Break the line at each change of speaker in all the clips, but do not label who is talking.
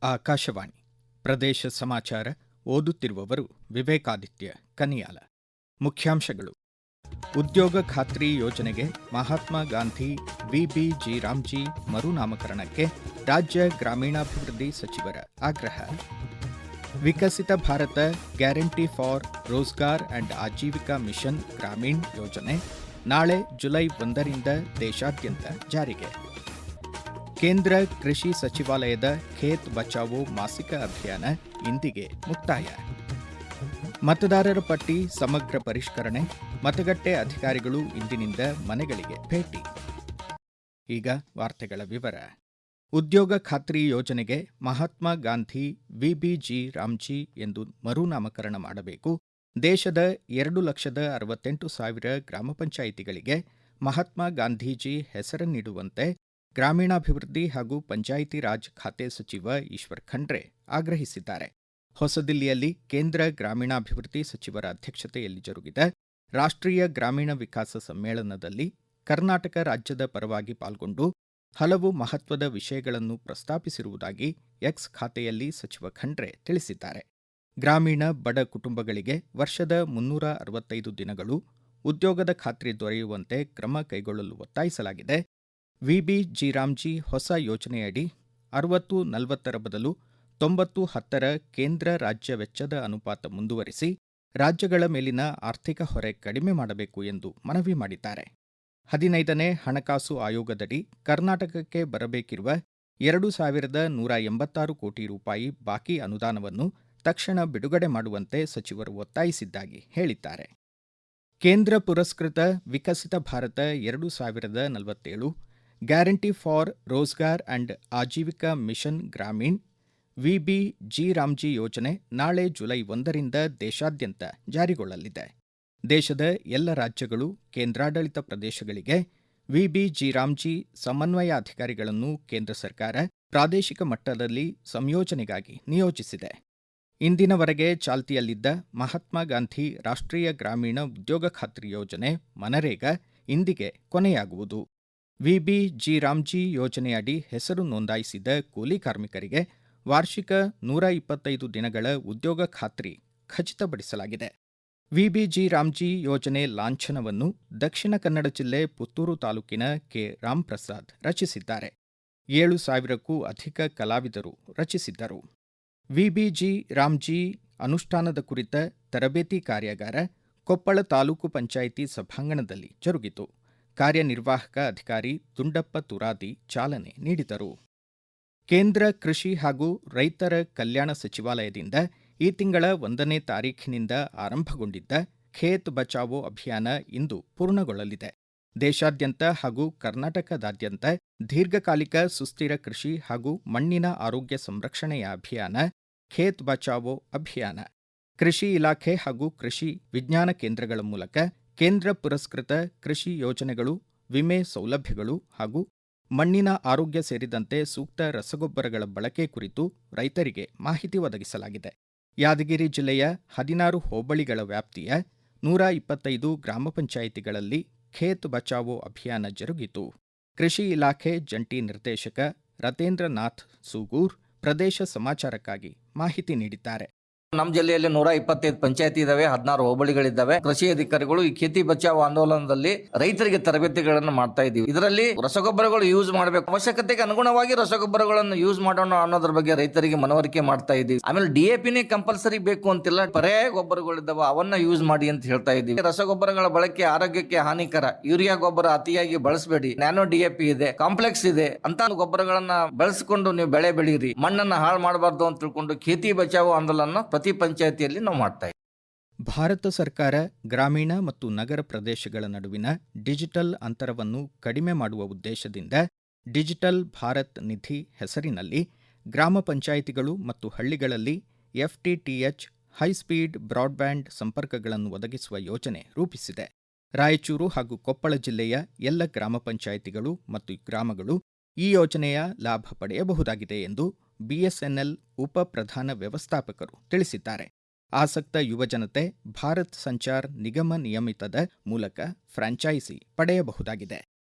ಆಕಾಶವಾಣಿ ಪ್ರದೇಶ ಸಮಾಚಾರ ಓದುತ್ತಿರುವವರು ವಿವೇಕಾದಿತ್ಯ ಕನಿಯಾಲ. ಮುಖ್ಯಾಂಶಗಳು: ಉದ್ಯೋಗ ಖಾತ್ರಿ ಯೋಜನೆಗೆ ಮಹಾತ್ಮ ಗಾಂಧಿ ವಿಬಿಜಿ ರಾಮ್ಜಿ ಮರುನಾಮಕರಣಕ್ಕೆ ರಾಜ್ಯ ಗ್ರಾಮೀಣಾಭಿವೃದ್ಧಿ ಸಚಿವರ ಆಗ್ರಹ. Viksit Bharat guarantee for Rozgar and Ajeevika mission Grameen ಯೋಜನೆ ನಾಳೆ ಜುಲೈ 1ರಿಂದ ದೇಶಾದ್ಯಂತ ಜಾರಿಗೆ. ಕೇಂದ್ರ ಕೃಷಿ ಸಚಿವಾಲಯದ ಖೇತ್ ಬಚಾವೋ ಮಾಸಿಕ ಅಭಿಯಾನ ಇಂದಿಗೆ ಮುಕ್ತಾಯ. ಮತದಾರರ ಪಟ್ಟಿ ಸಮಗ್ರ ಪರಿಷ್ಕರಣೆ, ಮತಗಟ್ಟೆ ಅಧಿಕಾರಿಗಳು ಇಂದಿನಿಂದ ಮನೆಗಳಿಗೆ ಭೇಟಿ. ಈಗ ವಾರ್ತೆಗಳ ವಿವರ. ಉದ್ಯೋಗ ಖಾತ್ರಿ ಯೋಜನೆಗೆ ಮಹಾತ್ಮ ಗಾಂಧಿ ವಿಬಿಜಿ ರಾಮ್ಜಿ ಎಂದು ಮರುನಾಮಕರಣ ಮಾಡಬೇಕು. ದೇಶದ 2,68,000 ಗ್ರಾಮ ಪಂಚಾಯಿತಿಗಳಿಗೆ ಮಹಾತ್ಮ ಗಾಂಧೀಜಿ ಹೆಸರನ್ನಿಡುವಂತೆ ಗ್ರಾಮೀಣಾಭಿವೃದ್ಧಿ ಹಾಗೂ ಪಂಚಾಯಿತಿ ರಾಜ್ ಖಾತೆ ಸಚಿವ ಈಶ್ವರ್ ಖಂಡ್ರೆ ಆಗ್ರಹಿಸಿದ್ದಾರೆ. ಹೊಸದಿಲ್ಲಿಯಲ್ಲಿ ಕೇಂದ್ರ ಗ್ರಾಮೀಣಾಭಿವೃದ್ಧಿ ಸಚಿವರ ಅಧ್ಯಕ್ಷತೆಯಲ್ಲಿ ಜರುಗಿದ ರಾಷ್ಟ್ರೀಯ ಗ್ರಾಮೀಣ ವಿಕಾಸ ಸಮ್ಮೇಳನದಲ್ಲಿ ಕರ್ನಾಟಕ ರಾಜ್ಯದ ಪರವಾಗಿ ಪಾಲ್ಗೊಂಡು ಹಲವು ಮಹತ್ವದ ವಿಷಯಗಳನ್ನು ಪ್ರಸ್ತಾಪಿಸಿರುವುದಾಗಿ ಎಕ್ಸ್ ಖಾತೆಯಲ್ಲಿ ಸಚಿವ ಖಂಡ್ರೆ ತಿಳಿಸಿದ್ದಾರೆ. ಗ್ರಾಮೀಣ ಬಡ ಕುಟುಂಬಗಳಿಗೆ ವರ್ಷದ 365 ದಿನಗಳು ಉದ್ಯೋಗದ ಖಾತ್ರಿ ದೊರೆಯುವಂತೆ ಕ್ರಮ ಕೈಗೊಳ್ಳಲು ಒತ್ತಾಯಿಸಲಾಗಿದೆ. ವಿಬಿಜಿ ರಾಮ್ಜಿ ಹೊಸ ಯೋಜನೆಯಡಿ 60-40ರ ಬದಲು 90-10ರ ಕೇಂದ್ರ ರಾಜ್ಯ ವೆಚ್ಚದ ಅನುಪಾತ ಮುಂದುವರಿಸಿ ರಾಜ್ಯಗಳ ಮೇಲಿನ ಆರ್ಥಿಕ ಹೊರೆ ಕಡಿಮೆ ಮಾಡಬೇಕು ಎಂದು ಮನವಿ ಮಾಡಿದ್ದಾರೆ. 15ನೇ ಹಣಕಾಸು ಆಯೋಗದಡಿ ಕರ್ನಾಟಕಕ್ಕೆ ಬರಬೇಕಿರುವ 2,186 ಕೋಟಿ ರೂಪಾಯಿ ಬಾಕಿ ಅನುದಾನವನ್ನು ತಕ್ಷಣ ಬಿಡುಗಡೆ ಮಾಡುವಂತೆ ಸಚಿವರು ಒತ್ತಾಯಿಸಿದ್ದಾಗಿ ಹೇಳಿದ್ದಾರೆ. ಕೇಂದ್ರ ಪುರಸ್ಕೃತ Viksit Bharat 2047 guarantee for Rozgar and Ajeevika mission Grameen VB G RAM G ಯೋಜನೆ ನಾಳೆ ಜುಲೈ 1ರಿಂದ ದೇಶಾದ್ಯಂತ ಜಾರಿಗೊಳ್ಳಲಿದೆ. ದೇಶದ ಎಲ್ಲ ರಾಜ್ಯಗಳು, ಕೇಂದ್ರಾಡಳಿತ ಪ್ರದೇಶಗಳಿಗೆ ವಿಬಿಜಿ ರಾಮ್ಜಿ ಸಮನ್ವಯಾಧಿಕಾರಿಗಳನ್ನು ಕೇಂದ್ರ ಸರ್ಕಾರ ಪ್ರಾದೇಶಿಕ ಮಟ್ಟದಲ್ಲಿ ಸಂಯೋಜನೆಗಾಗಿ ನಿಯೋಜಿಸಿದೆ. ಇಂದಿನವರೆಗೆ ಚಾಲ್ತಿಯಲ್ಲಿದ್ದ ಮಹಾತ್ಮ ಗಾಂಧಿ ರಾಷ್ಟ್ರೀಯ ಗ್ರಾಮೀಣ ಉದ್ಯೋಗ ಖಾತ್ರಿ ಯೋಜನೆ ಮನರೇಗಾ ಇಂದಿಗೆ ಕೊನೆಯಾಗುವುದು. ವಿಬಿಜಿ ರಾಮ್ಜಿ ಯೋಜನೆಯಡಿ ಹೆಸರು ನೋಂದಾಯಿಸಿದ ಕೂಲಿ ಕಾರ್ಮಿಕರಿಗೆ ವಾರ್ಷಿಕ 125 ದಿನಗಳ ಉದ್ಯೋಗ ಖಾತ್ರಿ ಖಚಿತಪಡಿಸಲಾಗಿದೆ. ವಿಬಿಜಿ ರಾಮ್ಜಿ ಯೋಜನೆ ಲಾಂಛನವನ್ನು ದಕ್ಷಿಣ ಕನ್ನಡ ಜಿಲ್ಲೆ ಪುತ್ತೂರು ತಾಲೂಕಿನ ಕೆ. ರಾಮ್ಪ್ರಸಾದ್ ರಚಿಸಿದ್ದಾರೆ. 7,000ಕ್ಕೂ ಅಧಿಕ ಕಲಾವಿದರು ರಚಿಸಿದ್ದರು. ವಿಬಿಜಿ ರಾಮ್ಜಿ ಅನುಷ್ಠಾನದ ಕುರಿತ ತರಬೇತಿ ಕಾರ್ಯಾಗಾರ ಕೊಪ್ಪಳ ತಾಲೂಕು ಪಂಚಾಯಿತಿ ಸಭಾಂಗಣದಲ್ಲಿ ಜರುಗಿತು. ಕಾರ್ಯನಿರ್ವಾಹಕ ಅಧಿಕಾರಿ ದುಂಡಪ್ಪ ತುರಾದಿ ಚಾಲನೆ ನೀಡಿದರು. ಕೇಂದ್ರ ಕೃಷಿ ಹಾಗೂ ರೈತರ ಕಲ್ಯಾಣ ಸಚಿವಾಲಯದಿಂದ ಈ ತಿಂಗಳ 1ನೇ ತಾರೀಖಿನಿಂದ ಆರಂಭಗೊಂಡಿದ್ದ ಖೇತ್ ಬಚಾವೋ ಅಭಿಯಾನ ಇಂದು ಪೂರ್ಣಗೊಳ್ಳಲಿದೆ. ದೇಶಾದ್ಯಂತ ಹಾಗೂ ಕರ್ನಾಟಕದಾದ್ಯಂತ ದೀರ್ಘಕಾಲಿಕ ಸುಸ್ಥಿರ ಕೃಷಿ ಹಾಗೂ ಮಣ್ಣಿನ ಆರೋಗ್ಯ ಸಂರಕ್ಷಣೆಯ ಅಭಿಯಾನ ಖೇತ್ ಬಚಾವೋ ಅಭಿಯಾನ. ಕೃಷಿ ಇಲಾಖೆ ಹಾಗೂ ಕೃಷಿ ವಿಜ್ಞಾನ ಕೇಂದ್ರಗಳ ಮೂಲಕ ಕೇಂದ್ರ ಪುರಸ್ಕೃತ ಕೃಷಿ ಯೋಜನೆಗಳು, ವಿಮೆ ಸೌಲಭ್ಯಗಳು ಹಾಗೂ ಮಣ್ಣಿನ ಆರೋಗ್ಯ ಸೇರಿದಂತೆ ಸೂಕ್ತ ರಸಗೊಬ್ಬರಗಳ ಬಳಕೆ ಕುರಿತು ರೈತರಿಗೆ ಮಾಹಿತಿ ಒದಗಿಸಲಾಗಿದೆ. ಯಾದಗಿರಿ ಜಿಲ್ಲೆಯ 16 ಹೋಬಳಿಗಳ ವ್ಯಾಪ್ತಿಯ 125 ಗ್ರಾಮ ಪಂಚಾಯಿತಿಗಳಲ್ಲಿ ಖೇತ್ ಬಚಾವೋ ಅಭಿಯಾನ ಜರುಗಿತು. ಕೃಷಿ ಇಲಾಖೆ ಜಂಟಿ ನಿರ್ದೇಶಕ ರತೇಂದ್ರನಾಥ್ ಸೂಗೂರ್ ಪ್ರದೇಶ ಸಮಾಚಾರಕ್ಕಾಗಿ ಮಾಹಿತಿ ನೀಡಿದ್ದಾರೆ.
ನಮ್ಮ ಜಿಲ್ಲೆಯಲ್ಲಿ 125 ಪಂಚಾಯತಿ ಇದಾವೆ, 16 ಹೋಬಳಿಗಳಿದ್ದಾವೆ. ಕೃಷಿ ಅಧಿಕಾರಿಗಳು ಈ ಖೇತಿ ಬಚಾವ್ ಆಂದೋಲನದಲ್ಲಿ ರೈತರಿಗೆ ತರಬೇತಿಗಳನ್ನು ಮಾಡ್ತಾ ಇದೀವಿ. ಇದರಲ್ಲಿ ರಸಗೊಬ್ಬರಗಳು ಯೂಸ್ ಮಾಡಬೇಕು, ಅವಶ್ಯಕತೆಗೆ ಅನುಗುಣವಾಗಿ ರಸಗೊಬ್ಬರಗಳನ್ನು ಯೂಸ್ ಮಾಡೋಣ ಅನ್ನೋದ್ರ ಬಗ್ಗೆ ರೈತರಿಗೆ ಮನವರಿಕೆ ಮಾಡ್ತಾ ಇದೀವಿ. ಆಮೇಲೆ ಡಿಎಪಿನೇ ಕಂಪಲ್ಸರಿ ಬೇಕು ಅಂತಿಲ್ಲ, ಪರ್ಯಾಯ ಗೊಬ್ಬರಗಳಿದ್ದಾವೆ ಅವನ್ನ ಯೂಸ್ ಮಾಡಿ ಅಂತ ಹೇಳ್ತಾ ಇದೀವಿ. ರಸಗೊಬ್ಬರಗಳ ಬಳಕೆ ಆರೋಗ್ಯಕ್ಕೆ ಹಾನಿಕರ, ಯೂರಿಯಾ ಗೊಬ್ಬರ ಅತಿಯಾಗಿ ಬಳಸಬೇಡಿ, ನ್ಯಾನೋ ಡಿಎಪಿ ಇದೆ, ಕಾಂಪ್ಲೆಕ್ಸ್ ಇದೆ ಅಂತ ಗೊಬ್ಬರಗಳನ್ನ ಬಳಸಿಕೊಂಡು ನೀವು ಬೆಳೆ ಬೆಳೀರಿ, ಮಣ್ಣನ್ನ ಹಾಳು ಮಾಡಬಾರ್ದು ಅಂತ ತಿಳ್ಕೊಂಡು ಖೇತಿ ಬಚಾವ್ ಆಂದೋಲನ ಪ್ರತಿ ಪಂಚಾಯತಿಯಲ್ಲಿ ನಾವು ಮಾಡ್ತಾ ಇದ್ದೀವಿ.
ಭಾರತ ಸರ್ಕಾರ ಗ್ರಾಮೀಣ ಮತ್ತು ನಗರ ಪ್ರದೇಶಗಳ ನಡುವಿನ ಡಿಜಿಟಲ್ ಅಂತರವನ್ನು ಕಡಿಮೆ ಮಾಡುವ ಉದ್ದೇಶದಿಂದ ಡಿಜಿಟಲ್ ಭಾರತ್ ನಿಧಿ ಹೆಸರಿನಲ್ಲಿ ಗ್ರಾಮ ಪಂಚಾಯಿತಿಗಳು ಮತ್ತು ಹಳ್ಳಿಗಳಲ್ಲಿ ಎಫ್ಟಿಟಿಎಚ್ ಹೈಸ್ಪೀಡ್ ಬ್ರಾಡ್ಬ್ಯಾಂಡ್ ಸಂಪರ್ಕಗಳನ್ನು ಒದಗಿಸುವ ಯೋಜನೆ ರೂಪಿಸಿದೆ. ರಾಯಚೂರು ಹಾಗೂ ಕೊಪ್ಪಳ ಜಿಲ್ಲೆಯ ಎಲ್ಲ ಗ್ರಾಮ ಪಂಚಾಯಿತಿಗಳು ಮತ್ತು ಗ್ರಾಮಗಳು ಈ ಯೋಜನೆಯ ಲಾಭ ಪಡೆಯಬಹುದಾಗಿದೆ ಎಂದು ಬಿಎಸ್ಎನ್ಎಲ್ ಉಪ ಪ್ರಧಾನ ವ್ಯವಸ್ಥಾಪಕರು ತಿಳಿಸಿದ್ದಾರೆ. ಆಸಕ್ತ ಯುವಜನತೆ ಭಾರತ್ ಸಂಚಾರ್ ನಿಗಮ ನಿಯಮಿತದ ಮೂಲಕ ಫ್ರಾಂಚೈಸಿ ಪಡೆಯಬಹುದಾಗಿದೆ.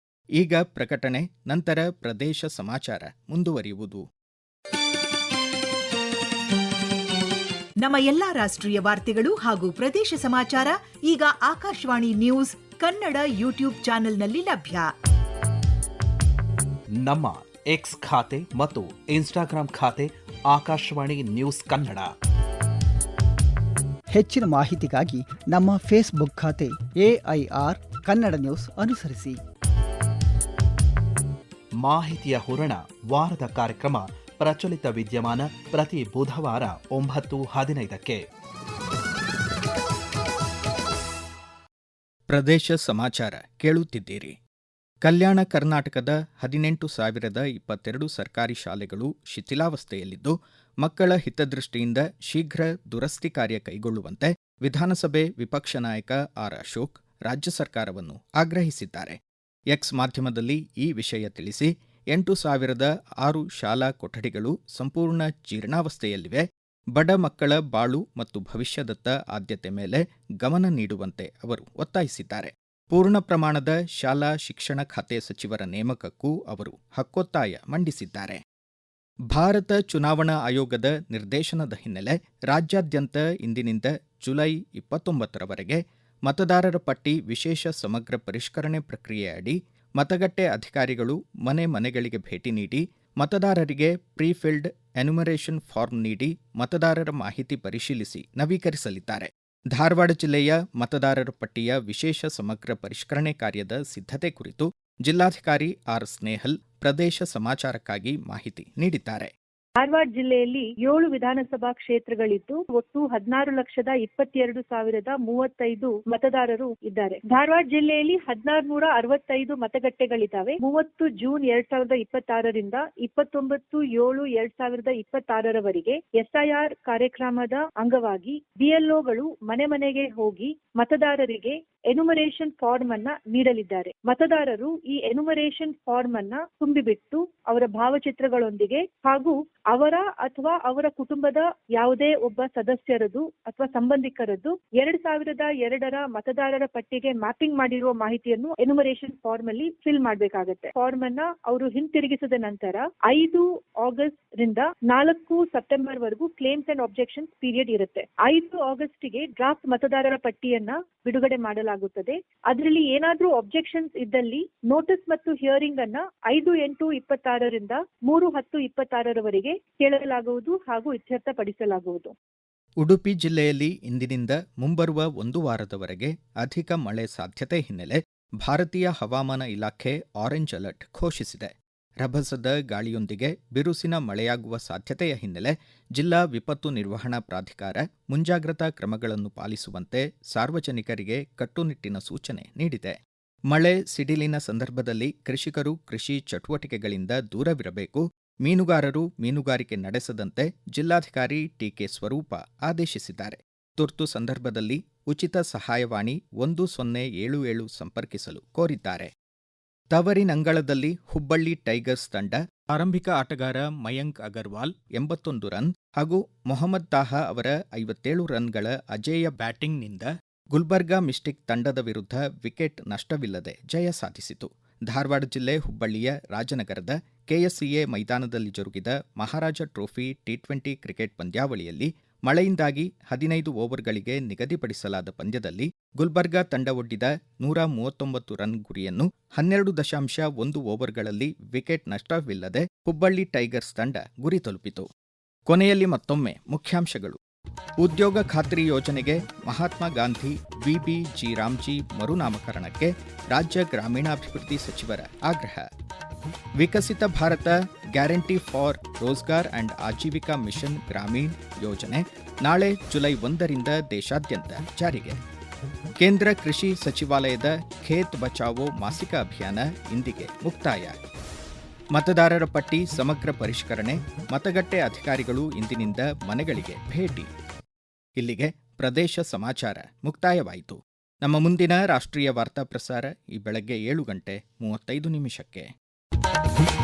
ಈಗ ಪ್ರಕಟಣೆ, ನಂತರ ಪ್ರದೇಶ ಸಮಾಚಾರ ಮುಂದುವರಿಯುವುದು.
ನಮ್ಮ ಎಲ್ಲಾ ರಾಷ್ಟ್ರೀಯ ವಾರ್ತೆಗಳು ಹಾಗೂ ಪ್ರದೇಶ ಸಮಾಚಾರ ಈಗ ಆಕಾಶವಾಣಿ ನ್ಯೂಸ್ ಕನ್ನಡ ಯೂಟ್ಯೂಬ್ ಚಾನೆಲ್ನಲ್ಲಿ ಲಭ್ಯ.
ನಮ್ಮ ಎಕ್ಸ್ ಖಾತೆ ಮತ್ತು ಇನ್ಸ್ಟಾಗ್ರಾಂ ಖಾತೆ ಆಕಾಶವಾಣಿ ನ್ಯೂಸ್ ಕನ್ನಡ.
ಹೆಚ್ಚಿನ ಮಾಹಿತಿಗಾಗಿ ನಮ್ಮ ಫೇಸ್ಬುಕ್ ಖಾತೆ AIR ಕನ್ನಡ ನ್ಯೂಸ್ ಅನುಸರಿಸಿ.
ಮಾಹಿತಿಯ ಹೂರಣ ವಾರದ ಕಾರ್ಯಕ್ರಮ ಪ್ರಚಲಿತ ವಿದ್ಯಮಾನ ಪ್ರತಿ ಬುಧವಾರ 9:15.
ಪ್ರದೇಶ ಸಮಾಚಾರ ಕೇಳುತ್ತಿದ್ದೀರಿ. ಕಲ್ಯಾಣ ಕರ್ನಾಟಕದ 18,022 ಸರ್ಕಾರಿ ಶಾಲೆಗಳು ಶಿಥಿಲಾವಸ್ಥೆಯಲ್ಲಿದ್ದು, ಮಕ್ಕಳ ಹಿತದೃಷ್ಟಿಯಿಂದ ಶೀಘ್ರ ದುರಸ್ತಿ ಕಾರ್ಯ ಕೈಗೊಳ್ಳುವಂತೆ ವಿಧಾನಸಭೆ ವಿಪಕ್ಷ ನಾಯಕ ಆರ್ ಅಶೋಕ್ ರಾಜ್ಯ ಸರ್ಕಾರವನ್ನು ಆಗ್ರಹಿಸಿದ್ದಾರೆ. ಎಕ್ಸ್ ಮಾಧ್ಯಮದಲ್ಲಿ ಈ ವಿಷಯ ತಿಳಿಸಿ, 8,006 ಶಾಲಾ ಕೊಠಡಿಗಳು ಸಂಪೂರ್ಣ ಜೀರ್ಣಾವಸ್ಥೆಯಲ್ಲಿವೆ. ಬಡ ಮಕ್ಕಳ ಬಾಳು ಮತ್ತು ಭವಿಷ್ಯದತ್ತ ಆದ್ಯತೆ ಮೇಲೆ ಗಮನ ನೀಡುವಂತೆ ಅವರು ಒತ್ತಾಯಿಸಿದ್ದಾರೆ. ಪೂರ್ಣ ಪ್ರಮಾಣದ ಶಾಲಾ ಶಿಕ್ಷಣ ಖಾತೆ ಸಚಿವರ ನೇಮಕಕ್ಕೂ ಅವರು ಹಕ್ಕೊತ್ತಾಯ ಮಂಡಿಸಿದ್ದಾರೆ. ಭಾರತ ಚುನಾವಣಾ ಆಯೋಗದ ನಿರ್ದೇಶನದ ಹಿನ್ನೆಲೆ ರಾಜ್ಯಾದ್ಯಂತ ಇಂದಿನಿಂದ ಜುಲೈ 29ರವರೆಗೆ ಮತದಾರರ ಪಟ್ಟಿ ವಿಶೇಷ ಸಮಗ್ರ ಪರಿಷ್ಕರಣೆ ಪ್ರಕ್ರಿಯೆ ಅಡಿ ಮತಗಟ್ಟೆ ಅಧಿಕಾರಿಗಳು ಮನೆ ಮನೆಗಳಿಗೆ ಭೇಟಿ ನೀಡಿ ಮತದಾರರಿಗೆ ಪ್ರೀಫಿಲ್ಡ್ ಎನ್ಯುಮರೇಷನ್ ಫಾರ್ಮ್ ನೀಡಿ ಮತದಾರರ ಮಾಹಿತಿ ಪರಿಶೀಲಿಸಿ ನವೀಕರಿಸಲಿದ್ದಾರೆ. ಧಾರವಾಡ ಜಿಲ್ಲೆಯ ಮತದಾರರ ಪಟ್ಟಿಯ ವಿಶೇಷ ಸಮಗ್ರ ಪರಿಷ್ಕರಣೆ ಕಾರ್ಯದ ಸಿದ್ಧತೆ ಕುರಿತು ಜಿಲ್ಲಾಧಿಕಾರಿ ಆರ್ ಸ್ನೇಹಲ್ ಪ್ರದೇಶ ಸಮಾಚಾರಕ್ಕಾಗಿ ಮಾಹಿತಿ ನೀಡಿದ್ದಾರೆ.
ಧಾರವಾಡ ಜಿಲ್ಲೆಯಲ್ಲಿ 7 ವಿಧಾನಸಭಾ ಕ್ಷೇತ್ರಗಳಿದ್ದು ಒಟ್ಟು 16,22,035 ಮತದಾರರು ಇದ್ದಾರೆ. ಧಾರವಾಡ ಜಿಲ್ಲೆಯಲ್ಲಿ 1,665 ಮತಗಟ್ಟೆಗಳಿದ್ದಾವೆ. 30 ಜೂನ್ 2026ರಿಂದ 29/7/2026ರವರೆಗೆ SIR ಕಾರ್ಯಕ್ರಮದ ಅಂಗವಾಗಿ BLOಗಳು ಮನೆ ಮನೆಗೆ ಹೋಗಿ ಮತದಾರರಿಗೆ ಎನ್ಯುಮರೇಷನ್ ಫಾರ್ಮ್ ಅನ್ನ ನೀಡಲಿದ್ದಾರೆ. ಮತದಾರರು ಈ ಎನ್ಯುಮರೇಷನ್ ಫಾರ್ಮ್ ಅನ್ನ ತುಂಬಿಬಿಟ್ಟು ಅವರ ಭಾವಚಿತ್ರಗಳೊಂದಿಗೆ ಹಾಗೂ ಅವರ ಅಥವಾ ಅವರ ಕುಟುಂಬದ ಯಾವುದೇ ಒಬ್ಬ ಸದಸ್ಯರದು ಅಥವಾ ಸಂಬಂಧಿಕರದ್ದು 2002ರ ಮತದಾರರ ಪಟ್ಟಿಗೆ ಮ್ಯಾಪಿಂಗ್ ಮಾಡಿರುವ ಮಾಹಿತಿಯನ್ನು ಎನ್ಯುಮರೇಷನ್ ಫಾರ್ಮ್ ಅಲ್ಲಿ ಫಿಲ್ ಮಾಡಬೇಕಾಗುತ್ತೆ. ಫಾರ್ಮ್ ಅನ್ನ ಅವರು ಹಿಂತಿರುಗಿಸಿದ ನಂತರ 5 ಆಗಸ್ಟ್ ರಿಂದ 4 ಸೆಪ್ಟೆಂಬರ್ ವರೆಗೂ ಕ್ಲೇಮ್ಸ್ ಅಂಡ್ ಆಬ್ಜೆಕ್ಷನ್ಸ್ ಪೀರಿಯಡ್ ಇರುತ್ತೆ. 5 ಆಗಸ್ಟ್ಗೆ ಡ್ರಾಫ್ಟ್ ಮತದಾರರ ಪಟ್ಟಿಯನ್ನ ಬಿಡುಗಡೆ ಮಾಡಲಾಗುತ್ತದೆ. ಅದರಲ್ಲಿ ಏನಾದ್ರೂ ಆಬ್ಜೆಕ್ಷನ್ಸ್ ಇದ್ದಲ್ಲಿ ನೋಟಿಸ್ ಮತ್ತು ಹಿಯರಿಂಗ್ ಅನ್ನ 5/8/26ರಿಂದ 3/10/26ರವರೆಗೆ ಕೇಳಲಾಗುವುದು ಹಾಗೂ ಇತ್ಯರ್ಥಪಡಿಸಲಾಗುವುದು.
ಉಡುಪಿ ಜಿಲ್ಲೆಯಲ್ಲಿ ಇಂದಿನಿಂದ ಮುಂಬರುವ 1 ವಾರದವರೆಗೆ ಅಧಿಕ ಮಳೆ ಸಾಧ್ಯತೆ ಹಿನ್ನೆಲೆ ಭಾರತೀಯ ಹವಾಮಾನ ಇಲಾಖೆ ಆರೆಂಜ್ ಅಲರ್ಟ್ ಘೋಷಿಸಿದೆ. ರಭಸದ ಗಾಳಿಯೊಂದಿಗೆ ಬಿರುಸಿನ ಮಳೆಯಾಗುವ ಸಾಧ್ಯತೆಯ ಹಿನ್ನೆಲೆ ಜಿಲ್ಲಾ ವಿಪತ್ತು ನಿರ್ವಹಣಾ ಪ್ರಾಧಿಕಾರ ಮುಂಜಾಗ್ರತಾ ಕ್ರಮಗಳನ್ನು ಪಾಲಿಸುವಂತೆ ಸಾರ್ವಜನಿಕರಿಗೆ ಕಟ್ಟುನಿಟ್ಟಿನ ಸೂಚನೆ ನೀಡಿದೆ. ಮಳೆ ಸಿಡಿಲಿನ ಸಂದರ್ಭದಲ್ಲಿ ಕೃಷಿಕರು ಕೃಷಿ ಚಟುವಟಿಕೆಗಳಿಂದ ದೂರವಿರಬೇಕು. ಮೀನುಗಾರರು ಮೀನುಗಾರಿಕೆ ನಡೆಸದಂತೆ ಜಿಲ್ಲಾಧಿಕಾರಿ ಟಿಕೆ ಸ್ವರೂಪ ಆದೇಶಿಸಿದ್ದಾರೆ. ತುರ್ತು ಸಂದರ್ಭದಲ್ಲಿ ಉಚಿತ ಸಹಾಯವಾಣಿ 1077 ಸಂಪರ್ಕಿಸಲು ಕೋರಿದ್ದಾರೆ. ತವರಿನಂಗಳದಲ್ಲಿ ಹುಬ್ಬಳ್ಳಿ ಟೈಗರ್ಸ್ ತಂಡ ಆರಂಭಿಕ ಆಟಗಾರ ಮಯಾಂಕ್ ಅಗರ್ವಾಲ್ 81 ರನ್ ಹಾಗೂ ಮೊಹಮ್ಮದ್ ತಾಹಾ ಅವರ 57 ರನ್ಗಳ ಅಜೇಯ ಬ್ಯಾಟಿಂಗ್ನಿಂದ ಗುಲ್ಬರ್ಗಾ ಮಿಸ್ಟಿಕ್ ತಂಡದ ವಿರುದ್ಧ ವಿಕೆಟ್ ನಷ್ಟವಿಲ್ಲದೆ ಜಯ ಸಾಧಿಸಿತು. ಧಾರವಾಡ ಜಿಲ್ಲೆ ಹುಬ್ಬಳ್ಳಿಯ ರಾಜನಗರದ ಕೆಎಸ್ಸಿಎ ಮೈದಾನದಲ್ಲಿ ಜರುಗಿದ ಮಹಾರಾಜ ಟ್ರೋಫಿ ಟಿ20 ಕ್ರಿಕೆಟ್ ಪಂದ್ಯಾವಳಿಯಲ್ಲಿ ಮಳೆಯಿಂದಾಗಿ 15 ಓವರ್ಗಳಿಗೆ ನಿಗದಿಪಡಿಸಲಾದ ಪಂದ್ಯದಲ್ಲಿ ಗುಲ್ಬರ್ಗಾ ತಂಡ ಒಡ್ಡಿದ 139 ರನ್ ಗುರಿಯನ್ನು 12.1 ಓವರ್ಗಳಲ್ಲಿ ವಿಕೆಟ್ ನಷ್ಟವಿಲ್ಲದೆ ಹುಬ್ಬಳ್ಳಿ ಟೈಗರ್ಸ್ ತಂಡ ಗುರಿ ತಲುಪಿತು. ಕೊನೆಯಲ್ಲಿ ಮತ್ತೊಮ್ಮೆ ಮುಖ್ಯಾಂಶಗಳು. ಉದ್ಯೋಗ ಖಾತ್ರಿ ಯೋಜನೆಗೆ ಮಹಾತ್ಮ ಗಾಂಧಿ ವಿಬಿಜಿ ರಾಮ್ಜಿ ಮರುನಾಮಕರಣಕ್ಕೆ ರಾಜ್ಯ ಗ್ರಾಮೀಣಾಭಿವೃದ್ಧಿ ಸಚಿವರ ಆಗ್ರಹ. Viksit Bharat guarantee for Rozgar and Ajeevika mission Grameen ಯೋಜನೆ ನಾಳೆ ಜುಲೈ 1ರಿಂದ ದೇಶಾದ್ಯಂತ ಜಾರಿಗೆ. ಕೇಂದ್ರ ಕೃಷಿ ಸಚಿವಾಲಯದ ಖೇತ್ ಬಚಾವೋ ಮಾಸಿಕ ಅಭಿಯಾನ ಇಂದಿಗೆ ಮುಕ್ತಾಯ. ಮತದಾರರ ಪಟ್ಟಿ ಸಮಗ್ರ ಪರಿಷ್ಕರಣೆ, ಮತಗಟ್ಟೆ ಅಧಿಕಾರಿಗಳು ಇಂದಿನಿಂದ ಮನೆಗಳಿಗೆ ಭೇಟಿ. ಇಲ್ಲಿಗೆ ಪ್ರದೇಶ ಸಮಾಚಾರ ಮುಕ್ತಾಯವಾಯಿತು. ನಮ್ಮ ಮುಂದಿನ ರಾಷ್ಟ್ರೀಯ ವಾರ್ತಾ ಪ್ರಸಾರ ಈ ಬೆಳಗ್ಗೆ 7:35